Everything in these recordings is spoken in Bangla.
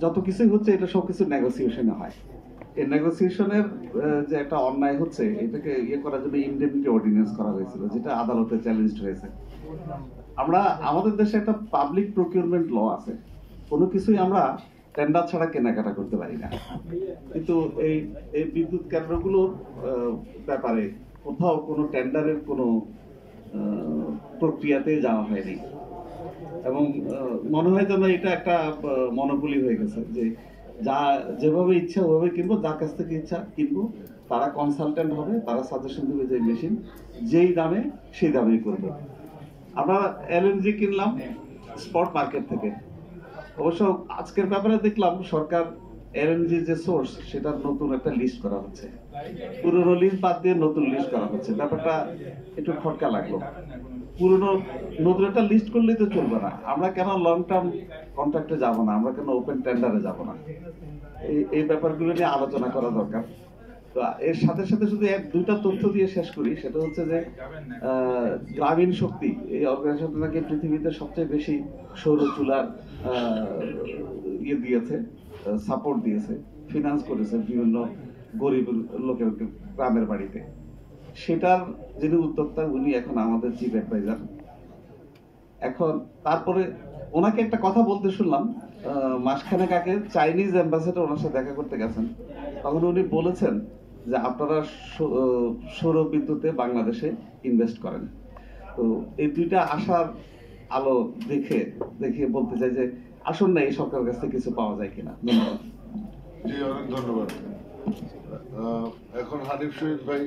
যত কিছুই হচ্ছে এটা সবকিছু নেগোসিয়েশনে হয়। এই নেগোসিয়েশনের যে একটা অন্যায় হচ্ছে, এটাকে ইয়ে করার জন্য ইনডেমনিটি অর্ডিন্যান্স করা হয়েছিল, যেটা আদালতে চ্যালেঞ্জড হয়েছে। আমরা আমাদের দেশে একটা পাবলিক প্রকিউরমেন্ট ল আছে, কোনো কিছুই আমরা টেন্ডার ছাড়া কেনাকাটা করতে পারি না। কিন্তু এই এই বিদ্যুৎ কেন্দ্রগুলোর ব্যাপারে কোথাও কোনো টেন্ডারের কোনো প্রক্রিয়াতে যাওয়া হয়নি, এবং মনে হয় যেন এটা একটা মনোপলি হয়ে গেছে যে যা যেভাবে ইচ্ছা ওভাবে কিনবো, যার কাছ থেকে ইচ্ছা কিনবো, তারা কনসালটেন্ট হবে, তারা সাজেশন দেবে যে মেশিন যেই দামে সেই দামেই করবো। আমরা এলএনজি কিনলাম স্পট মার্কেট থেকে। অবশ্য আজকের ব্যাপারে দেখলাম সরকার এলএনজি যে সোর্স সেটার নতুন একটা লিস্ট করা হচ্ছে, পুরনো লিস্ট বাদ দিয়ে নতুন লিস্ট করা হচ্ছে। ব্যাপারটা একটু খটকা লাগলো। পুরনো নতুন একটা লিস্ট করলেই তো চলবে না। আমরা কেন লং টার্ম কন্ট্রাক্টে যাব না, আমরা কেন ওপেন টেন্ডারে যাব না, এই ব্যাপারগুলো নিয়ে আলোচনা করা দরকার। তো এর সাথে সাথে শুধু এক দুইটা তথ্য দিয়ে শেষ করি, সেটা হচ্ছে যে গ্রামীণ শক্তি এই অর্গানাইজেশনটা নাকি পৃথিবীতে সবচেয়ে বেশি সৌর চুলার ইয়ে দিয়েছে, সাপোর্ট দিয়েছে, ফিনান্স করেছে বিভিন্ন গরিব লোকের গ্রামের বাড়িতে। সেটার যিনি উদ্যোক্তা উনি এখন আমাদের চিফ অ্যাডভাইজার। এখন তারপরে ওনাকে একটা কথা বলতে শুনলাম, মাসখানেক আগে চাইনিজ অ্যাম্বাসেডর ওনার সাথে দেখা করতে গেছেন, তখন উনি বলেছেন যে আপনারা সৌর বিদ্যুতে বাংলাদেশে ইনভেস্ট করেন। তো এই দুইটা আশার আলো দেখে বলতে চাই যে আসুন না এই সরকারের কাছ থেকে কিছু পাওয়া যায় কিনা। ধন্যবাদ। জি, অনেক ধন্যবাদ। এখন হানিফ শহীদ ভাই।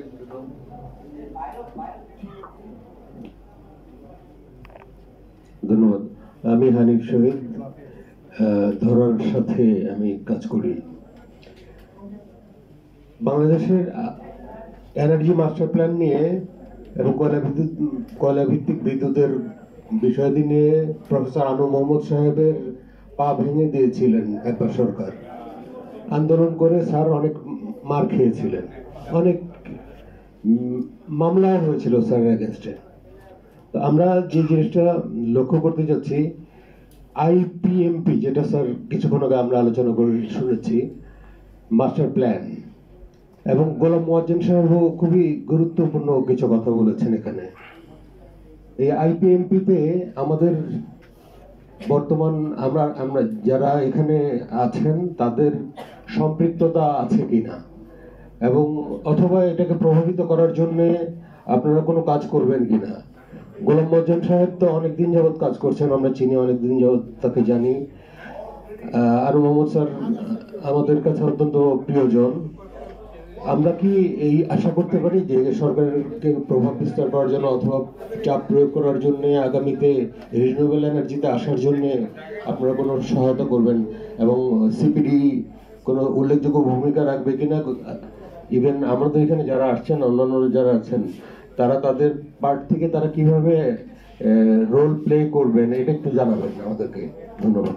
ধন্যবাদ। আমি হানিফ শহীদ, ধরার সাথে আমি কাজ করি। বাংলাদেশের এনার্জি মাস্টার প্ল্যান নিয়ে এবং কয়লা ভিত্তিক বিদ্যুতের বিষয়াদি নিয়ে প্রফেসর আনু মোহাম্মদ সাহেবের পা ভেঙে দিয়েছিলেন একবার সরকার। আন্দোলন করে স্যার অনেক মার খেয়েছিলেন, অনেক মামলা হয়েছিল স্যারের এগেনস্টে। আমরা যে জিনিসটা লক্ষ্য করতে যাচ্ছি, আইপিএমপি, যেটা স্যার কিছুক্ষণ আগে আমরা আলোচনা করে শুনেছি, মাস্টার প্ল্যান, এবং গোলাম মুয়াজ্জেম সাহেবও খুবই গুরুত্বপূর্ণ কিছু কথা বলেছেন এখানে। এই আইপিএমপিতে আমাদের বর্তমান আমরা যারা এখানে আছেন তাদের সম্পৃক্ততা আছে কিনা, এবং অথবা এটাকে প্রভাবিত করার জন্য আপনারা কোনো কাজ করবেন কিনা। গোলাম মুয়াজ্জেম সাহেব তো অনেকদিন যাবৎ কাজ করছেন, আমরা চিনি, অনেকদিন যাবৎ তাকে জানি। আর মোহাম্মদ স্যার আমাদের কাছে অত্যন্ত প্রিয়জন। আমরা কি এই আশা করতে পারি যে সরকারকে প্রভাব বিস্তার করার জন্য অথবা চাপ প্রয়োগ করার জন্য আগামীতে রিনিউয়েবল এনার্জিতে আসার জন্য আপনারা কোনো সহায়তা করবেন, এবং সিপিডি কোনো উল্লেখযোগ্য ভূমিকা রাখবে কিনা? ইভেন আমাদের এখানে যারা আসছেন, অন্যান্য যারা আছেন, তারা তাদের পার্ট থেকে তারা কিভাবে রোল প্লে করবেন, এটা একটু জানাবেন আমাদেরকে। ধন্যবাদ।